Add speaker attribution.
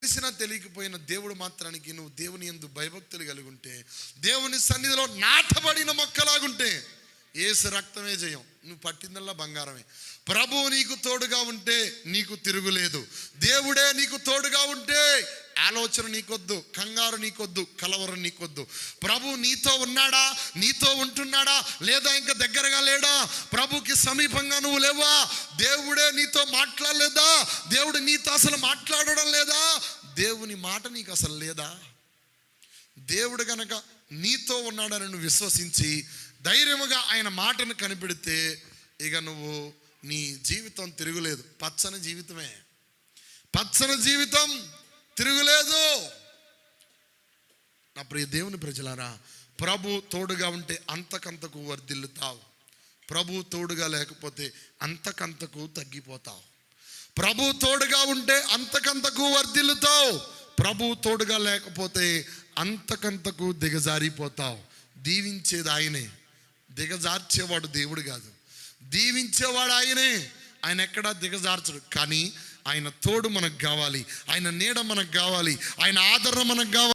Speaker 1: తెలిసినా తెలియకపోయిన దేవుడు మాత్రానికి నువ్వు దేవుని యందు భయభక్తులు కలిగి ఉంటే, దేవుని సన్నిధిలో నాటబడిన మొక్కలాగుంటే యేసు రక్తమే జయం. నువ్వు పట్టిందల్లా బంగారమే. ప్రభువు నీకు తోడుగా ఉంటే నీకు తిరుగులేదు. దేవుడే నీకు తోడుగా ఉంటే ఆలోచన నీకొద్దు, కంగారు నీకొద్దు, కలవరం నీకొద్దు. ప్రభు నీతో ఉన్నాడా, నీతో ఉంటున్నాడా, లేదా ఇంకా దగ్గరగా లేడా, ప్రభుకి సమీపంగా నువ్వు లేవా, దేవుడే నీతో మాట్లాడలేదా, దేవుడు నీతో అసలు మాట్లాడడం లేదా, దేవుని మాట నీకు అసలు లేదా. దేవుడు గనక నీతో ఉన్నాడని నువ్వు విశ్వసించి ధైర్యముగా ఆయన మాటను కనిపెడితే ఇక నువ్వు నీ జీవితం తిరుగులేదు. పచ్చని జీవితమే, పచ్చని జీవితం, తిరుగులేదు. నా ప్రియ దేవుని ప్రజలారా, ప్రభు తోడుగా ఉంటే అంతకంతకు వర్ధిల్లుతావు. ప్రభు తోడుగా లేకపోతే అంతకంతకు తగ్గిపోతావు. ప్రభు తోడుగా ఉంటే అంతకంతకు వర్ధిల్లుతావు. ప్రభు తోడుగా లేకపోతే అంతకంతకు దిగజారిపోతావు. దీవించేది ఆయనే, దిగజార్చేవాడు దేవుడు కాదు. దీవించేవాడు ఆయనే, ఆయన ఎక్కడా దిగజార్చడు. కానీ ఆయన తోడు మనకు కావాలి, ఆయన నీడ మనకు కావాలి, ఆయన ఆదరణ మనకు కావాలి.